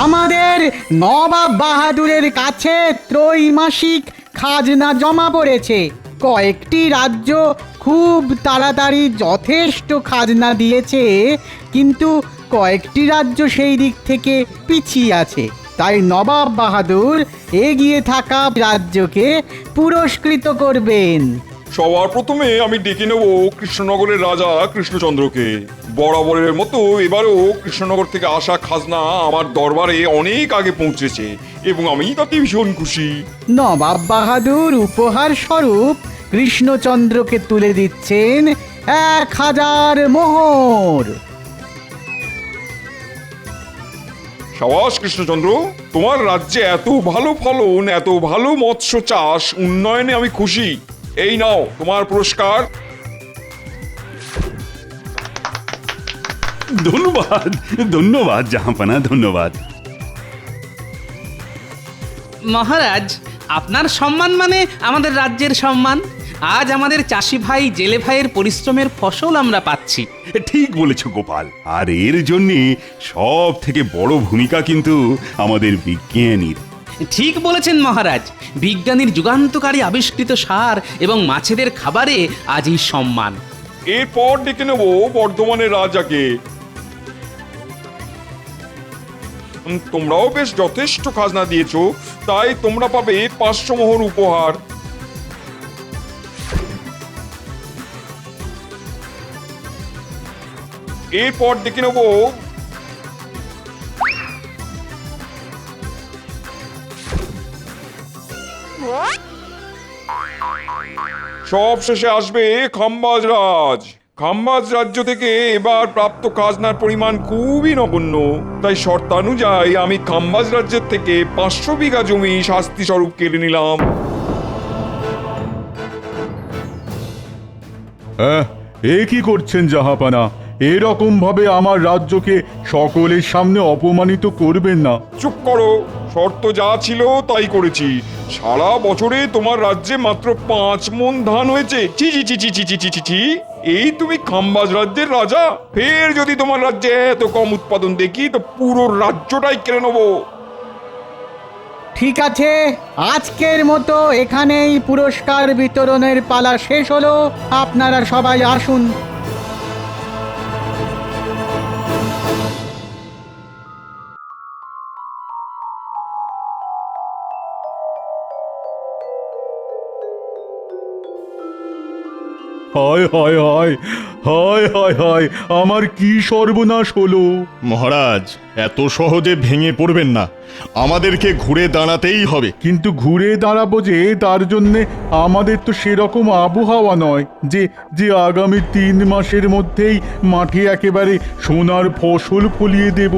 আমাদের নবাব বাহাদুরের কাছে ত্রৈমাসিক খাজনা জমা পড়েছে। কয়েকটি রাজ্য খুব তাড়াতাড়ি যথেষ্ট খাজনা দিয়েছে, কিন্তু কয়েকটি রাজ্য সেই দিক থেকে পিছিয়ে আছে। তাই নবাব বাহাদুর এগিয়ে থাকা রাজ্যকে পুরস্কৃত করবেন। সবার প্রথমে আমি ডেকে নেব কৃষ্ণনগরের রাজা কৃষ্ণচন্দ্রকে। বরাবরের মতো এবারও কৃষ্ণনগর থেকে আসা খাজনা আমার দরবারে অনেক আগে পৌঁছেছে এবং আমি তাতে ভীষণ খুশি। নবাব বাহাদুর উপহার স্বরূপ কৃষ্ণচন্দ্রকে তুলে দিচ্ছেন 1000 মোহর। সাবাস কৃষ্ণচন্দ্র, তোমার রাজ্যে এত ভালো ফলন, এত ভালো মৎস্য চাষ, উন্নয়নে আমি খুশি। এই নাও তোমার পুরস্কার। ধন্যবাদ ধন্যবাদ জাহাঁপনা, ধন্যবাদ। মহারাজ, আপনার সম্মান মানে আমাদের রাজ্যের সম্মান। আজ আমাদের চাষি ভাই জেলে ভাইয়ের পরিশ্রমের ফসল আমরা পাচ্ছি। ঠিক বলেছ গোপাল, আর এর জন্যে সব থেকে বড় ভূমিকা কিন্তু আমাদের বিজ্ঞানীর। ঠিক বলেছেন মহারাজ, বিজ্ঞানীর যুগান্তকারী আবিষ্কৃত সার এবং মাছেদের খাবারে আজ এই সম্মান। এরপর ডেকে নেব বর্ধমানের রাজাকে। তোমরাও বেশ যথেষ্ট খাজনা দিয়েছো, তাই তোমরা পাবে 500 মোহর উপহার। এরপর ডেকে নেব সব শেষে আসবে খাম্বাজ রাজ। খাম্বাজ রাজ্য থেকে এবার প্রাপ্ত খাজনার পরিমাণ খুবই নগণ্য, তাই শর্তানুযায়ী আমি খাম্বাজ রাজ্যের থেকে 500 বিঘা জমি শাস্তি স্বরূপ কেড়ে নিলাম। এ কি করছেন জাহাপানা? এরকম ভাবে আমার রাজ্যকে সকলের সামনে অপমানিত করবেন না। চুপ করো, শর্ত যা ছিল তাই করেছি। সারা বছরে তোমার রাজ্যে মাত্র 5 মণ ধান হয়েছে। চি চি চি চি চি চি চি চি চি। এই তুমি খাম্বাজ রাজ্যের রাজা, ফের যদি তোমার রাজ্যে এত কম উৎপাদন দেখি তো পুরো রাজ্যটাই কেড়ে নেবো। ঠিক আছে, আজকের মতো এখানেই পুরস্কার বিতরণের পালা শেষ হলো। আপনারা সবাই আসুন। হায় হায় হায় হায় হায় হায়, আমার কি সর্বনাশ হলো! মহারাজ, এত সহজে ভেঙে পড়বেন না, আমাদেরকে ঘুরে দাঁড়াতেই হবে। কিন্তু ঘুরে দাঁড়াবো যে, তার জন্যে আমাদের তো সেরকম আবহাওয়া নয় যে যে আগামী 3 মাসের মধ্যেই মাঠে একেবারে সোনার ফসল ফলিয়ে দেব।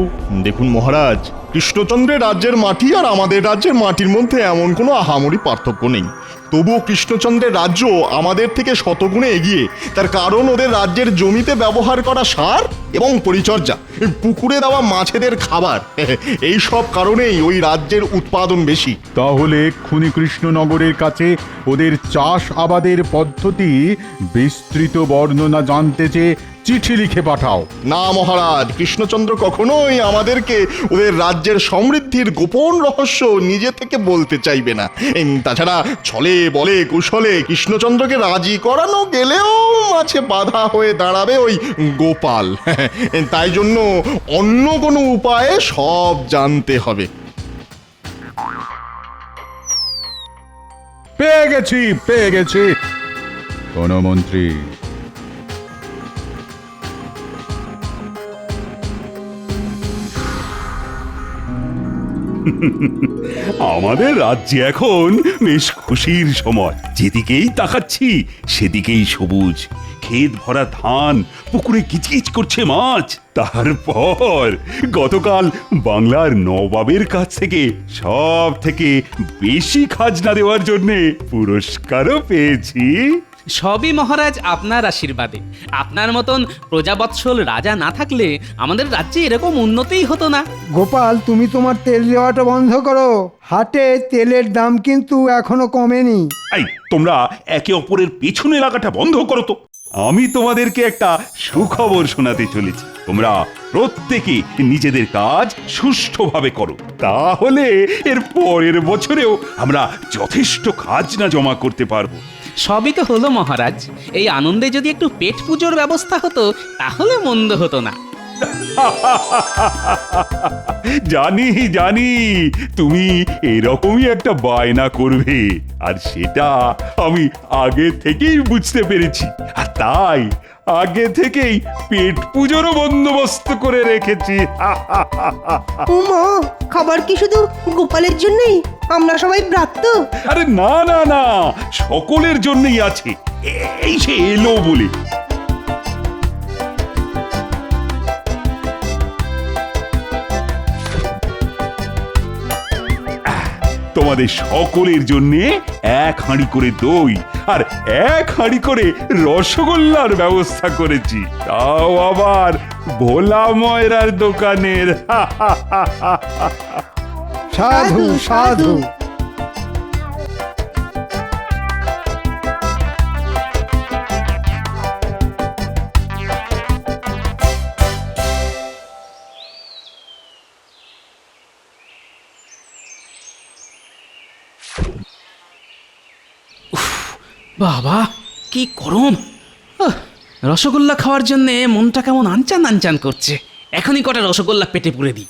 দেখুন মহারাজ, কৃষ্ণচন্দ্রের রাজ্যের মাটি আর আমাদের রাজ্যের মাটির মধ্যে এমন কোনো আহামরি পার্থক্য নেই। তবুও কৃষ্ণচন্দ্রের রাজ্য আমাদের থেকে শতগুণে এগিয়ে। তার কারণ ওদের রাজ্যের জমিতে ব্যবহার করা সার এবং পরিচর্যা, পুকুরে দেওয়া মাছেদের খাবার, এই সব কারণেই ওই রাজ্যের উৎপাদন বেশি। তাহলে এক্ষুনি কৃষ্ণনগরের কাছে ওদের চাষ আবাদের পদ্ধতি বিস্তৃত বর্ণনা জানতে চেয়ে চিঠি লিখে পাঠাও। না মহারাজ, কৃষ্ণচন্দ্র কখনোই আমাদেরকে ওদের রাজ্যের সমৃদ্ধির গোপন রহস্য নিজে থেকে বলতে চাইবে না। তাছাড়া ছলে বলে কুশলে কৃষ্ণচন্দ্রকে রাজি করানো গেলেও মাঝে বাধা হয়ে দাঁড়াবে ওই গোপাল। তাই জন্য অন্য কোনো উপায়ে সব জানতে হবে। পেয়ে গেছি কোন মন্ত্রী। আমাদের রাজ্যে এখন বেশ খুশির সময়। যেদিকেই তাকাচ্ছি সেদিকেই সবুজ, ক্ষেত ভরা ধান, পুকুরে কিচকিচ করছে মাছ। তারপর গতকাল বাংলার নবাবের কাছ থেকে সব থেকে বেশি খাজনা দেওয়ার জন্য পুরস্কারও পেয়েছি। সবই মহারাজ আপনার আশীর্বাদে। আপনার মতন প্রজাবৎসল রাজা না থাকলে আমাদের রাজ্যে এরকম উন্নতিই হতো না। গোপাল, তুমি তোমার তেল দেওয়াটা বন্ধ করো। হাটে তেলের দাম কিন্তু এখনো কমেনি। এই তোমরা একে অপরের পেছনে লাগাটা বন্ধ করো তো। আমি তোমাদেরকে একটা সুখবর শোনাতে চলেছি। তোমরা প্রত্যেকে নিজেদের কাজ সুষ্ঠুভাবে করো, তাহলে এর পরের বছরেও আমরা যথেষ্ট খাজনা জমা করতে পারবো। সবই তো হলো মহারাজ, এই আনন্দে যদি একটু পেট পুজোর ব্যবস্থা হতো তাহলে মন্দ হতো না। জানি জানি তুমি এরকমই একটা বায়না করবে, আর সেটা আমি আগে থেকেই বুঝতে পেরেছি, আর তাই আগে থেকেই পেট পুজোরও বন্দোবস্ত করে রেখেছি। উমা, খাবার কি শুধু গোপালের জন্যই? আমরা সবাই ব্রাত্য। আরে না না না, সকলের জন্যই আছে, এই সে এলো বলে। তোমাদের সকলের জন্য 1 হাঁড়ি করে দই আর 1 হাঁড়ি করে রসগোল্লার ব্যবস্থা করেছি, তাও আবার ভোলা ময়রার দোকানের। সাধু সাধু। বাবা কি গরম! রসগোল্লা খাওয়ার জন্য মনটা কেমন আনচান আনচান করছে। এখনই কটা রসগোল্লা পেটে পুরে দিই।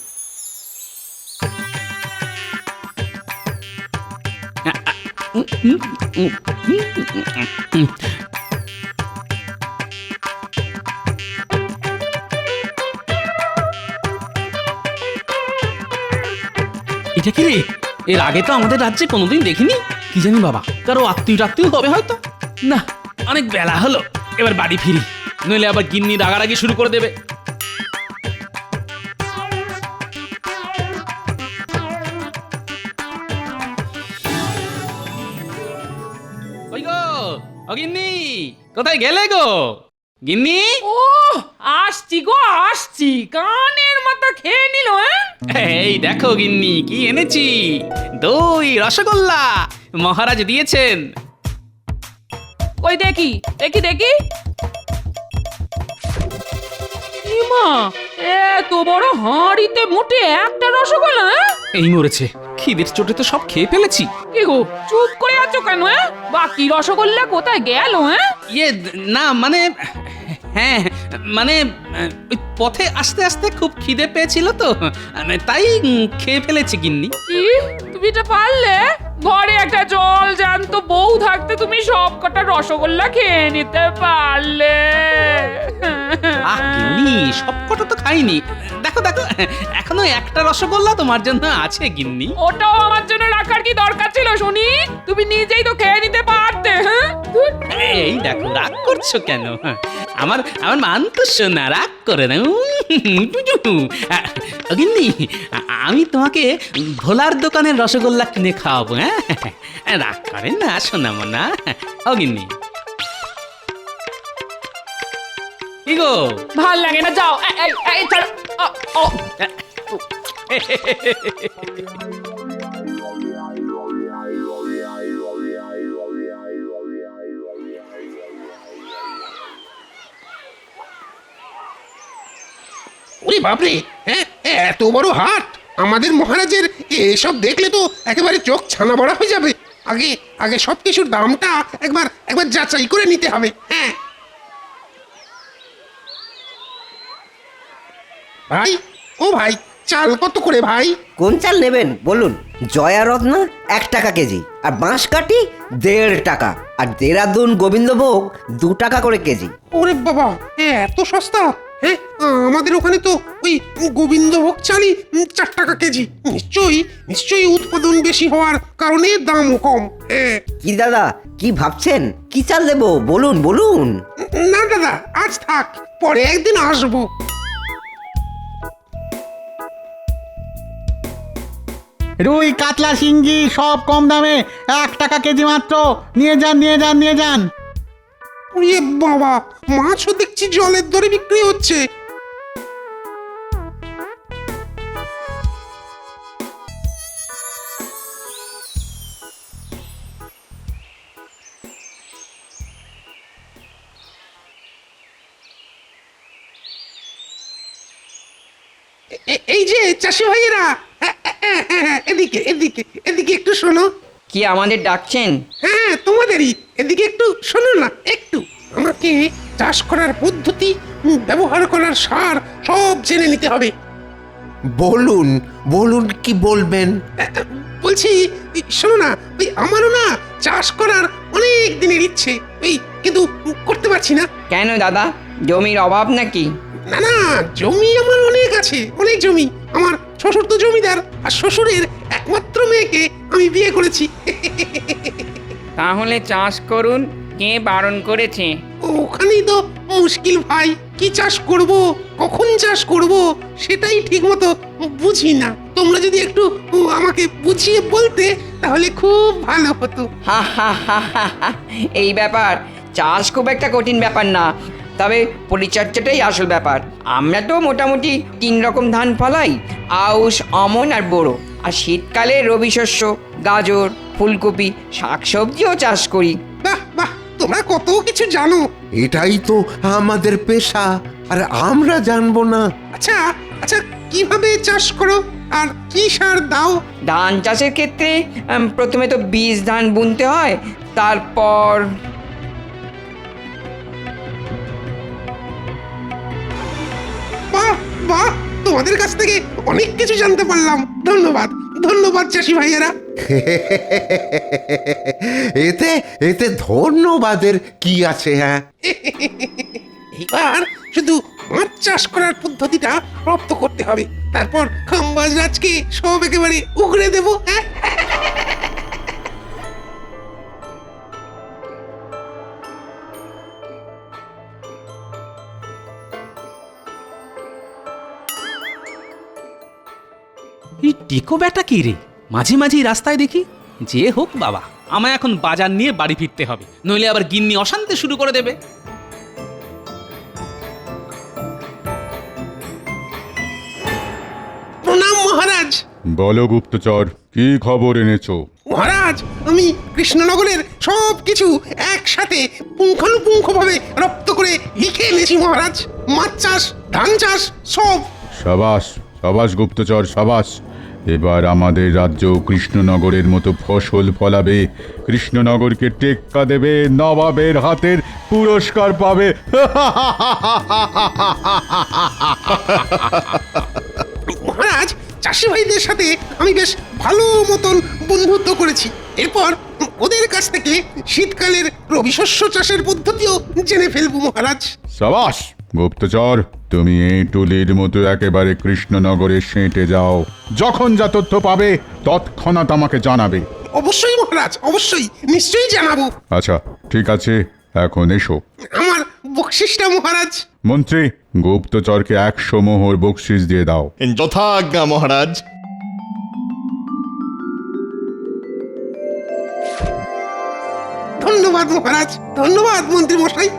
এটা কি রে? এর আগে তো আমাদের রাজ্যে কোনোদিন দেখিনি। কি জানি বাবা, কারো আত্মীয় হবে হয়তো। না, অনেক বেলা হলো, এবার বাড়ি ফিরি, নইলে আবার গিন্নি রাগারাগি শুরু করে দেবে। ওই গো, ও গিন্নি, কোথায় গেলে গো? গিন্নি, ও আসছি গো আসছি, কানের মতো খেয়ে নিল। এই দেখো গিন্নি কি এনেছি, দই রসগোল্লা মহারাজ দিয়েছেন। ওই দেখি দেখি দেখি, ইমা, এত বড় হাঁড়িতে মোটে একটা রসগোল্লা। এই মরেছে, খিদের চোটে তো সব খেয়ে ফেলেছি। কি গো চুপ করে আছো কেন? বাকি রসগোল্লা কোথায় গেল? ইয়ে না মানে, হ্যাঁ মানে ওই পথে আস্তে আস্তে খুব খিদে পেয়েছিল তো, তাই খেয়ে ফেলেছি গিন্নি। কি তুমি এটা পারলে? ঘরে একটা জল জ্যান্ত বউ থাকতে তুমি সব কটা রসগোল্লা খেয়ে নিতে পারলে? আহ গিন্নি, সব কটা তো খাইনি। দেখো দেখো, এখনো একটা রসগোল্লা তোমার জন্য আছে গিন্নি। ওটাও আমার জন্য রাখার কি দরকার ছিল শুনি? তুমি নিজেই তো খেয়ে নিতে পারতে। এই দেখো, রাগ করছো কেন? আমার আমার মান তো শোনা, রাগ করে না। গিন্নি, আমি তোমাকে ভোলার দোকানের রসগোল্লা কিনে খাওয়াবো। হ্যাঁ, রাগ করেন না শোনা মনা। ও গিন্নি, কি গো? ভাল লাগে না, যাও। এই ছাড়ো। ও ওরে বাপরে, হ্যাঁ এত বড় হাট! আমাদের মহারাজের এসব দেখলে তো একেবারে চোখ ছানা বড়া হয়ে যাবে। আগে আগে সব কিছুর দামটা একবার যাচাই করে নিতে হবে। হ্যাঁ ভাই, ও ভাই, চাল কত করে ভাই? কোন চাল নেবেন বলুন? জয়া রত্না 1 টাকা কেজি, আর বাঁশকাঠি 1.5 টাকা, আর দেরাদুন গোবিন্দভোগ 2 টাকা করে কেজি। ওরে বাবা, এত সস্তা! হ্যাঁ, আমাদের ওখানে তো ওই গোবিন্দভোগ চালই 4 টাকা কেজি। নিশ্চয়ই উৎপাদন বেশি হওয়ার কারণে দামও কম। হ্যাঁ। কি দাদা, কি ভাবছেন? কি চাল দেবো বলুন বলুন? না দাদা, আজ থাক, পরে একদিন আসবো। রুই কাতলা শিঙ্গি সব কম দামে 1 টাকা কেজি মাত্র। নিয়ে যান নিয়ে যান নিয়ে যান। ওরে বাবা, মাছও দেখছি জলের দরে বিক্রি হচ্ছে। এই যে চাষি ভাইয়েরা, এদিকে এদিকে এদিকে একটু শোনো। কি আমাদের ডাকছেন? হ্যাঁ, তোমাদেরই। এদিকে একটু শোনো না, একটু। আমাকে চাষ করার পদ্ধতি, ব্যবহার করার সার সব জেনে নিতে হবে। বলুন বলুন কি বলবেন? বলছি, শোনো না, ওই আমারও না চাষ করার অনেক দিনের ইচ্ছে, ওই কিন্তু করতে পারছি না। কেন দাদা, জমির অভাব নাকি? না না, জমি আমার অনেক আছে, অনেক জমি। আমার শ্বশুর তো জমিদার, আর শ্বশুরের একমাত্র মেয়েকে আমি বিয়ে করেছি। তাহলে চাষ করুন, কে বারণ করেছে? ওখানেই তো মুশকিল ভাই, কি চাষ করব, কখন চাষ করব, সেটাই ঠিক মতো বুঝি না। তোমরা যদি একটু আমাকে বুঝিয়ে বলতে তাহলে খুব ভালো হতো। হা হা হা হা হা। এই ব্যাপার, চাষ খুব একটা কঠিন ব্যাপার না, তবে পরিচর্যাটাই আসল ব্যাপার। আমরা তো মোটামুটি 3 রকম ধান ফলাই, আউশ, আমন আর বোরো। আর শীতকালে রবি শস্য, গাজর, ফুলকপি, শাকসবজিও চাষ করি। বাহ বাহ, তোমরা কত কিছু জানো। এটাই তো আমাদের পেশা, আর আমরা জানবো না? আচ্ছা আচ্ছা, কিভাবে চাষ করো আর কি সার দাও? ধান চাষের ক্ষেত্রে প্রথমে তো বীজ ধান বুনতে হয়, তারপর বাহ বাহ, তোমাদের কাছ থেকে অনেক কিছু জানতে পারলাম। ধন্যবাদ ধন্যবাদ চাষি ভাইয়েরা। এতে এতে ধন্যবাদের কি আছে? হ্যাঁ, এবার শুধু মাছ চাষ করার পদ্ধতিটা রপ্ত করতে হবে, তারপর খাম্বাজ রাজকে সব একেবারে উগড়ে দেবো। হ্যাঁ, এই টেকো ব্যাটা কি রে, মাঝে মাঝে রাস্তায় দেখি। যে হোক বাবা, আমায় এখন বাজার নিয়ে বাড়ি ফিরতে হবে, নইলে আবার গিন্নি অশান্তি শুরু করে দেবে। প্রণাম মহারাজ। বলো গুপ্তচর, কি খবর এনেছো? মহারাজ, আমি কৃষ্ণনগরের সব কিছু একসাথে পুঙ্খানুপুঙ্খভাবে রপ্ত করে লিখে এনেছি মহারাজ। মাছ চাষ, ধান চাষ, সব। সাবাস সাবাস গুপ্তচর, সাবাস। এবার আমাদের রাজ্য কৃষ্ণনগরের মতো ফসল ফলাবে, কৃষ্ণনগরকে টেক্কা দেবে, নবাবের হাতের পুরস্কার পাবে। মহারাজ, চাষি ভাইদের সাথে আমি বেশ ভালো মতন বন্ধুত্ব করেছি। এরপর ওদের কাছ থেকে শীতকালের রবি শস্য চাষের পদ্ধতিও জেনে ফেলবো মহারাজ। সাবাস গুপ্তচর, তুমি এই টুলির মতো একেবারে কৃষ্ণনগরে সেঁটে যাও। যখন যা তথ্য পাবে তৎক্ষণাৎ আমাকে জানাবে। অবশ্যই মহারাজ, অবশ্যই, নিশ্চয়ই জানাবো। আচ্ছা ঠিক আছে, এখন এসো। আমার বকশিসটা মহারাজ। মন্ত্রী, গুপ্তচরকে 100 মোহর বকশিস দিয়ে দাও। যথাজ্ঞা মহারাজ। ধন্যবাদ মহারাজ, ধন্যবাদ মন্ত্রী মশাই।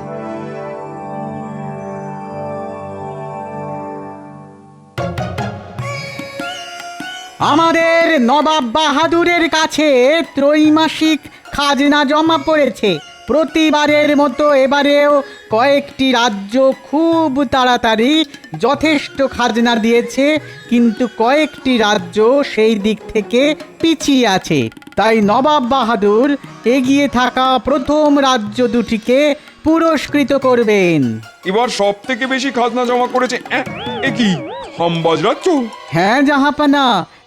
আমাদের নবাব বাহাদুরের কাছে ত্রৈমাসিক খাজনা জমা পড়েছে। প্রতিবারের মতো এবারেও কয়েকটি রাজ্য খুব তাড়াতাড়ি যথেষ্ট খাজনা দিয়েছে, কিন্তু কয়েকটি রাজ্য সেই দিক থেকে পিছিয়ে আছে। তাই নবাব বাহাদুর এগিয়ে থাকা প্রথম রাজ্য দুটিকে পুরস্কৃত করবেন। এবার সব থেকে বেশি খাজনা জমা করেছে এ কি, খাম্বাজ রাজ্য? হ্যাঁ জাহাপানা,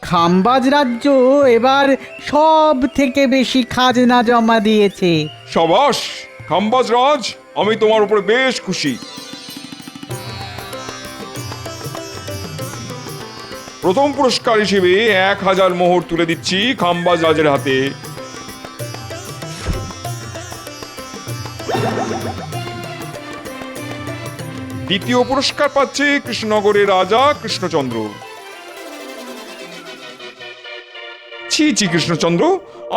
খাম্বাজ রাজ্য এবার সব থেকে বেশি খাজনা জমা দিয়েছে। সাবাস খাম্বাজ রাজ, আমি তোমার উপরে বেশ খুশি। প্রথম পুরস্কার হিসেবে 1000 মোহর তুলে দিচ্ছি খাম্বাজ রাজের হাতে। দ্বিতীয় পুরস্কার পাচ্ছে কৃষ্ণনগরের রাজা কৃষ্ণচন্দ্র। ছি ছি কৃষ্ণচন্দ্র,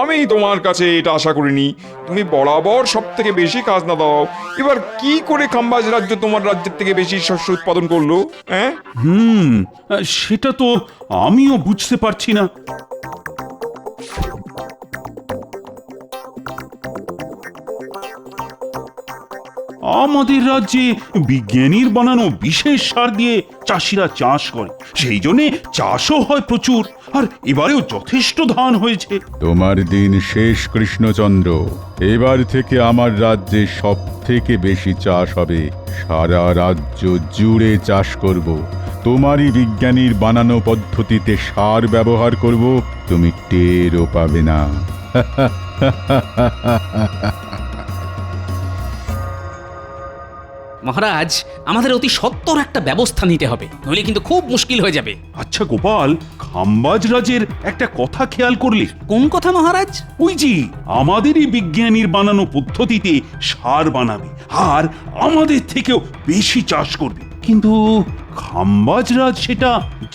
আমি তোমার কাছে এটা আশা করিনি। তুমি বরাবর সব থেকে বেশি খাজনা দাও, এবার কি করে খাম্বাজ রাজ্য তোমার রাজ্যের থেকে বেশি শস্য উৎপাদন করলো? হ্যাঁ, সেটা তো আমিও বুঝতে পারছি না। আমাদের রাজ্যে বিজ্ঞানীর বানানো বিশেষ সার দিয়ে চাষিরা চাষ করে, সেই জন্যে চাষও হয় প্রচুর, আর এবারেও যথেষ্ট ধান হয়েছে। তোমার দিন শেষ কৃষ্ণচন্দ্র। এবার থেকে আমার রাজ্যে সব থেকে বেশি চাষ হবে। সারা রাজ্য জুড়ে চাষ করব। তোমারই বিজ্ঞানীর বানানো পদ্ধতিতে সার ব্যবহার করব, তুমি টেরও পাবে না। মহারাজ, আমাদের অতি সত্বর একটা ব্যবস্থা নিতে হবে, নইলে কিন্তু খুব মুশকিল হয়ে যাবে। আচ্ছা গোপাল, খাম্বাজ রাজের একটা কথা খেয়াল করলে? কোন কথা মহারাজ? ওই যে আমাদেরই বিজ্ঞানীর বানানো পদ্ধতিতে সার বানাবে আর আমাদের থেকেও বেশি চাষ করবে, কিন্তু খাম্বাজ রাজ সেটা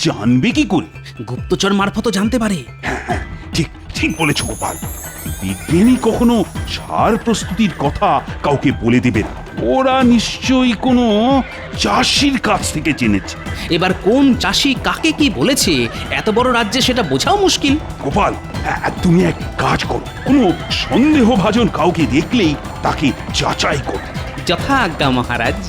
জানবে কি করে? গুপ্তচর মারফতও জানতে পারে। হ্যাঁ, ঠিক ঠিক বলেছ গোপাল। বিজ্ঞানী কখনো সার প্রস্তুতির কথা কাউকে বলে দেবে না, ওরা নিশ্চয়ই কোনো চাষির কাছ থেকে জেনেছে। এবার কোন চাষি কাকে কি বলেছে এত বড় রাজ্যে সেটা বোঝাও মুশকিল। গোপাল, তুমি এক কাজ করো, কোনো সন্দেহভাজন কাউকে দেখলেই তাকে যাচাই করো। যথা আজ্ঞা মহারাজ।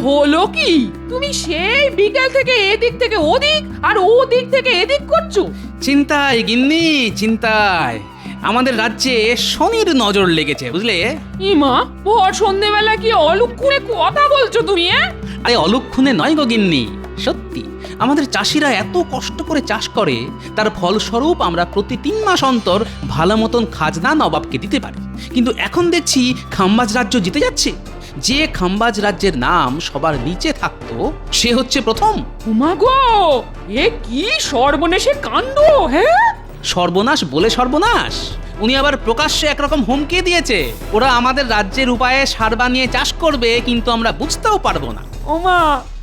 হলো কি? তুমি সেই বিকেল থেকে এদিক থেকে ওদিক আর ওদিক থেকে এদিক করছো। চিন্তায় গিন্নি, চিন্তায়। আমাদের রাজ্যে শনির নজর লেগেছে, বুঝলে? ইমা, ভর সন্ধেবেলা কি অলক্ষণে কথা বলছো তুমি? আরে অলক্ষণে নয় গো গিন্নি, সত্যি। আমাদের চাষিরা এত কষ্ট করে চাষ করে, তার ফলস্বরূপ আমরা প্রতি 3 মাস অন্তর ভালো মতন খাজনা নবাবকে দিতে পারি। কিন্তু এখন দেখছি খাম্বাজ রাজ্য জিতে যাচ্ছে। যে খাম্বাজ রাজ্যের নাম সবার নিচে থাকতো সে হচ্ছে প্রথম। উমা গো, এ কি সর্বনেশে কাণ্ড! হ্যাঁ, সর্বনাশ বলে সর্বনাশ। উনি আবার প্রকাশ্যে একরকম হুমকি দিয়েছে, ওরা আমাদের রাজ্যের উপায়ে সার বানিয়ে চাষ করবে, কিন্তু আমরা বুঝতেও পারবো না। ওমা,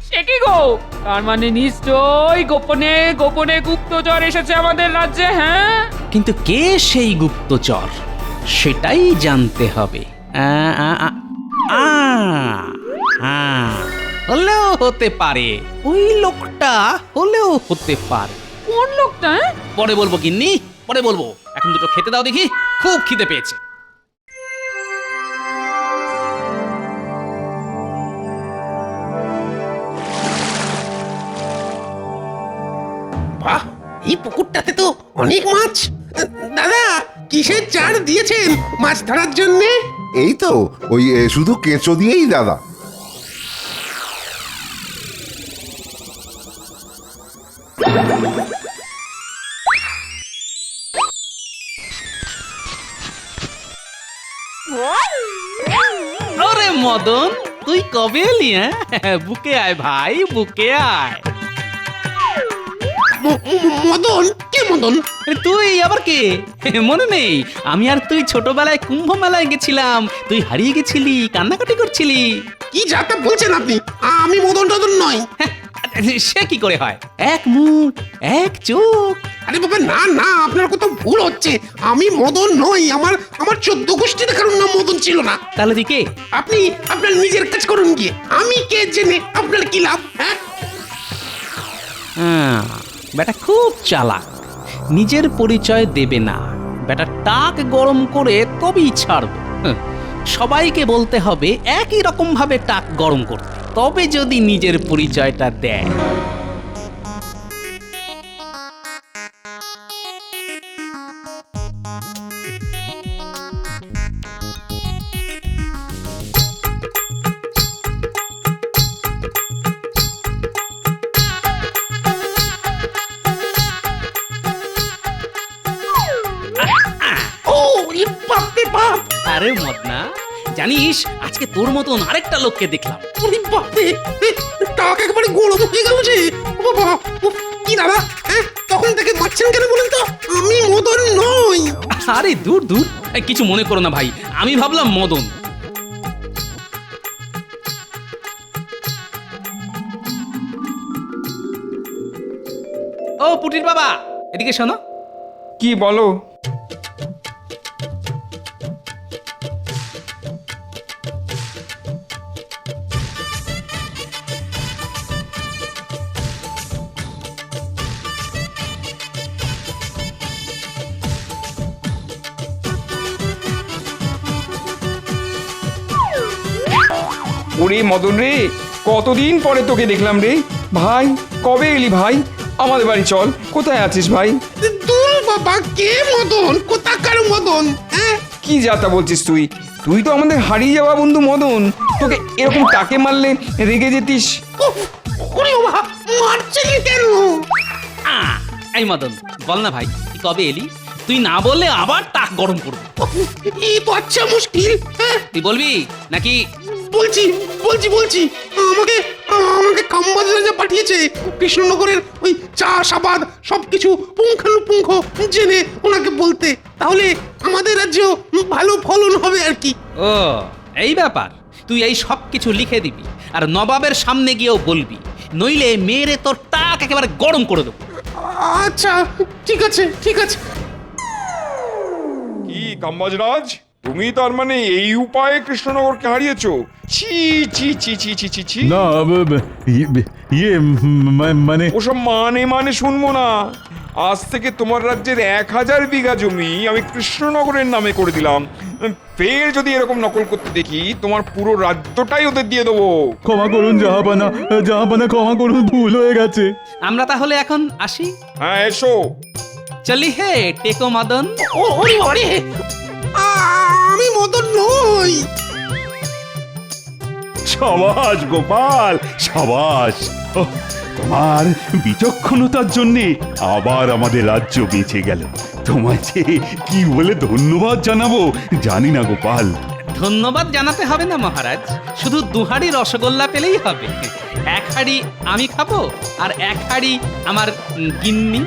সে কি গো? তার মানে নিশ্চয়ই গোপনে গোপনে গুপ্তচর এসেছে আমাদের রাজ্যে। হ্যাঁ, কিন্তু কে সেই গুপ্তচর সেটাই জানতে হবে। হলেও হতে পারে, ওই লোকটা হলেও হতে পারে। কোন লোকটা? পরে বলবো গিন্নি, পরে বলবো। এখন দুটো খেতে দাও দেখি, খুব খিদে পেয়েছে। বাহ, এই পুকুরটাতে তো অনেক মাছ। দাদা, কিসের চার দিয়েছেন মাছ ধরার জন্যে? এই তো ওই শুধু কেঁচো দিয়েই দাদা। আরে মদন, তুই কবে এলি? বুকে আয় ভাই, বুকে আয়। মদন? কে মদন? তুই আবার কে? মনে নেই? আমি আর তুই ছোটবেলায় কুম্ভ মেলায় গেছিলাম, তুই হারিয়ে গেছিলি, কান্নাকাটি করছিলি। কি যাতা বলছেন আপনি? আমি মদন টদন নয়। সে কি করে হয়? এক মুখ, এক চোখ। আরে বাবা, না না, আপনার কোথাও ভুল হচ্ছে। আমি মদন নই। আমার 14 গোষ্ঠীতে কারোর নাম মদন ছিল না। তাহলে তুই কে? আপনি আপনার নিজের কাজ করুন গিয়ে। আমি কে জেনে আপনার কি লাভ? হ্যাঁ, বেটা খুব চালাক, নিজের পরিচয় দেবে না। বেটা টাক গরম করে তবেই ছাড়বে। সবাইকে বলতে হবে একই রকম ভাবে টাক গরম করতে, তবে যদি নিজের পরিচয়টা দেয়। আরে মদনা, জানিস আজকে তোর মতন আরেকটা লোককে দেখলাম। টাক একবারে গরম হয়ে গেল যে। বাবা, কি দাদা, তখন থেকে মারছেন কেন বলেন তো? আমি মদন নই। আরে দূর দূর, কিছু মনে করো না ভাই, আমি ভাবলাম মদন। ও পুটির বাবা, এদিকে শোনো। কি বলো? ওরে মদন রে, কতদিন পরে তোকে দেখলাম রে। ভাই কবে এলি ভাই? আমাদের বাড়ি চল। কোথায় আছিস ভাই? দূর বাবা, কে মদন? কোথাকার মদন? হ্যাঁ, কি যাতা বলছিস তুই? তুই তো আমাদের হারিয়ে যাওয়া বন্ধু মদন। তোকে এরকম টাকে মারলে রেগে যেতিস। উফ, ওরে বাবা, মারছিলি কেন? এই মদন, বল না ভাই, তুই কবে এলি? তুই না বললে আবার টাক গরম করবো। উফ, এই তো আচ্ছা মুশকিল। হ্যাঁ, তুই বলবি নাকি? বলছি বলছি বলছি আমাকে আমাকে খাম্বাজ রাজা পাঠিয়েছে কৃষ্ণনগরের ওই চাষাবাদ সবকিছু পুঙ্খানুপুঙ্খ জেনে ওনাকে বলতে। তাহলে আমাদের রাজ্যেও ভালো ফলন হবে আর কি। ও, এই ব্যাপার। তুই এই সব কিছু লিখে দিবি আর নবাবের সামনে গিয়েও বলবি, নইলে মেরে তোর টাক একেবারে গরম করে দেবো। আচ্ছা, ঠিক আছে ঠিক আছে। কি কাম্বাজরাজ, তুমি তার মানে এই উপায়ে কৃষ্ণনগরকে হারিয়েছো? ছি ছি ছি ছি ছি ছি ছি। না ইয়ে মানে ওসব মানে শুনবো না। আজ থেকে তোমার রাজ্যের 1000 বিঘা জমি আমি কৃষ্ণনগরের নামে করে দিলাম। ফের যদি এরকম নকল করতে দেখি, তোমার পুরো রাজ্যটাই ওদের দিয়ে দেবো। ক্ষমা করুন জাহাপানা, জাহাপানা ক্ষমা করুন, ভুল হয়ে গেছে। আমরা তাহলে এখন আসি। হ্যাঁ এসো। চলি হে টেকো মদন। ওরে ওরে, আমি মদন নই। সাবাস গোপাল, সাবাস। ওহ, তোমার বিচক্ষণতার জন্যে আবার আমাদের রাজ্য বেঁচে গেল। তোমায় যে কি বলে ধন্যবাদ জানাবো জানি না গোপাল। ধন্যবাদ জানাতে হবে না মহারাজ, শুধু 2 হাঁড়ি রসগোল্লা পেলেই হবে। 1 হাঁড়ি আমি খাবো আর 1 হাঁড়ি আমার গিন্নি।